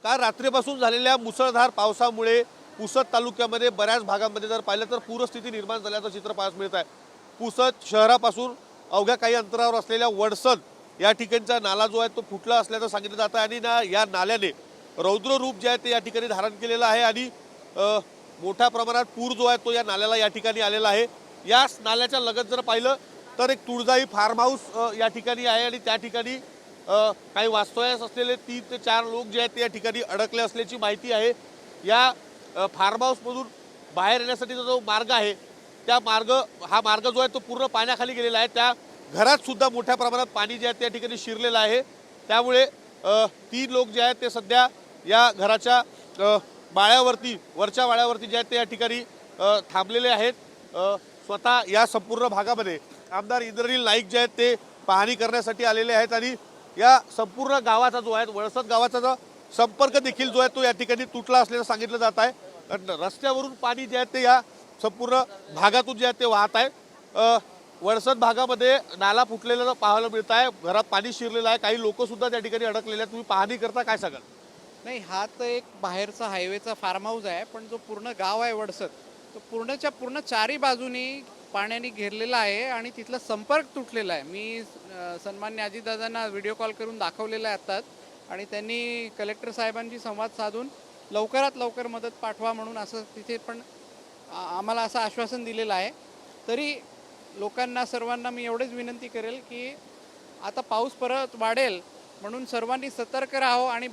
काल रात्रीपासून झालेल्या मुसळधार पावसामुळे पुसद तालुक्यामध्ये बऱ्याच भागांमध्ये जर पाहिलं तर पूरस्थिती निर्माण झाल्याचं चित्र पाहायला मिळत आहे। पुसद शहरापासून अवघ्या काही अंतरावर असलेल्या वडसद या ठिकाणचा नाला जो आहे तो फुटला असल्याचं सांगितलं जातं आणि या नाल्याने रौद्र रूप जे आहे ते या ठिकाणी धारण केलेलं आहे आणि मोठ्या प्रमाणात पूर जो आहे तो या नाल्याला या ठिकाणी आलेला आहे। या नाल्याच्या लगत जर पाहिलं तर एक तुळजाई फार्म हाऊस या ठिकाणी आहे आणि त्या ठिकाणी काही वास्तव्यास असलेले 3 ते 4 लोक जे आहेत ते या ठिकाणी अडकले असल्याची माहिती आहे। या फार्म हाऊसमधून बाहेर येण्यासाठीचा जो मार्ग आहे त्या हा मार्ग जो आहे तो पूर्ण पाण्याखाली गेलेला आहे। त्या घरात सुद्धा मोठ्या प्रमाणात पाणी जे आहे त्या ठिकाणी शिरलेलं आहे। त्यामुळे 3 लोक जे आहेत ते सध्या या घराच्या वरच्या वाड्यावरती जे आहेत ते या ठिकाणी थांबलेले आहेत। स्वतः या संपूर्ण भागामध्ये आमदार इंद्रनील नाईक जे आहेत ते पाहणी करण्यासाठी आलेले आहेत आणि या संपूर्ण गावाचा जो आहे वडसद गावाचा जो संपर्क देखील जो आहे तो या ठिकाणी तुटला असल्याचं सांगितलं जात आहे। रस्त्यावरून पाणी जे आहे ते या संपूर्ण भागातून जे आहे ते वाहत आहे। वडसद भागामध्ये नाला फुटलेला पाहायला मिळत आहे, घरात पाणी शिरलेलं आहे, काही लोक सुद्धा त्या ठिकाणी अडकलेले आहेत। तुम्ही पाहणी करता काय सांगाल? नाही, हा तर एक बाहेरचा हायवेचा फार्म हाऊस आहे, पण जो पूर्ण गाव आहे वडसद तो पूर्णच्या पूर्ण चारी बाजूनी पाण्याने घेरलेला आहे आणि तिथला संपर्क तुटलेला आहे। मी सन्मान्य अजितदादांना व्हिडिओ कॉल करून दाखवलेला आहे आत्ताच आणि त्यांनी कलेक्टर साहेबांशी संवाद साधून लवकरात लवकर मदत पाठवा म्हणून असं तिथे पण आम्हाला असं आश्वासन दिलेलं आहे। तरी लोकांना सर्वांना मी एवढेच विनंती करेल की आता पाऊस परत वाढेल म्हणून सर्वांनी सतर्क राहावं आणि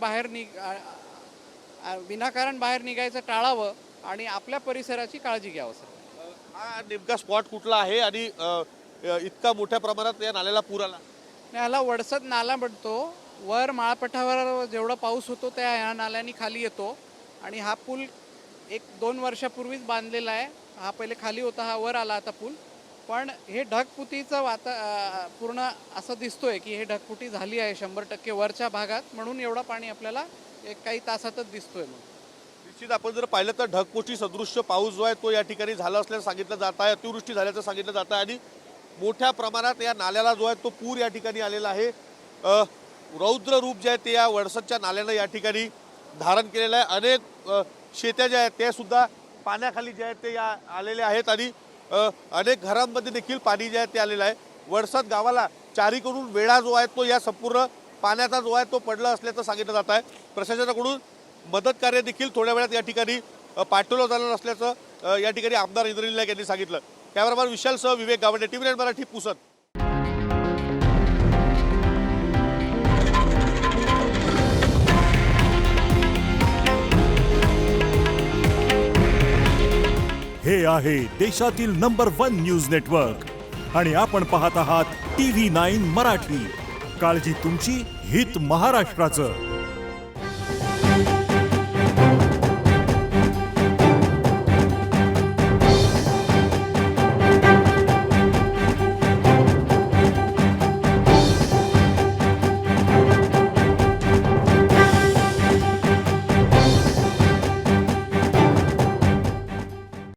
विनाकारण बाहेर निघायचं टाळावं आणि आपल्या परिसराची काळजी घ्यावं। सर, हा नेमका स्पॉट कुठला आहे आणि इतका मोठ्या प्रमाणात या नाल्याला पूर आला? ह्याला वडसद नाला म्हणतो। वर माळपठावर जेवढा पाऊस होतो त्या ह्या नाल्याने खाली येतो आणि हा पूल 1-2 वर्षापूर्वीच बांधलेला आहे। हा पहिले खाली होता, हा वर आला आता पूल। पण हे ढगफुटीचं पूर्ण असं दिसतोय की हे ढगफुटी झाली आहे 100% वरच्या भागात, म्हणून एवढा पाणी आपल्याला काही तासातच दिसतोय। निश्चित आपण जर पाहिलं तर ढगफुटी सदृश्य पाऊस जो आहे तो या ठिकाणी झाला असल्याचं सांगितलं जात आहे, अतिवृष्टी झाल्याचं सांगितलं जात आहे आणि मोठ्या प्रमाणात या नाल्याला जो आहे तो पूर या ठिकाणी आलेला आहे। रौद्र रूप जे आहे ते या वडसदच्या नाल्यानं या ठिकाणी धारण केलेलं आहे। अनेक शेत्या ज्या आहेत ते सुद्धा पाण्याखाली जे आहेत ते आलेले आहेत आणि अनेक घरांमध्ये देखील पाणी जे आहे ते आलेलं आहे। वडसद गावाला चारीकडून वेढा जो आहे तो या संपूर्ण पाण्याचा जो आहे तो पडला असल्याचं सांगितलं जात आहे। प्रशासनाकडून मदत कार्य देखील थोड्या वेळात या ठिकाणी पाठवलं जाणार असल्याचं या ठिकाणी आमदार इंद्रनील नाईक यांनी सांगितलं। कॅमेरामॅन विशालसह विवेक गावडे, TV9 मराठी, पुसद। हे आहे देशातील नंबर 1 न्यूज नेटवर्क आणि आपण पाहत आहात TV9 मराठी। काळजी तुमची, हित महाराष्ट्राचं।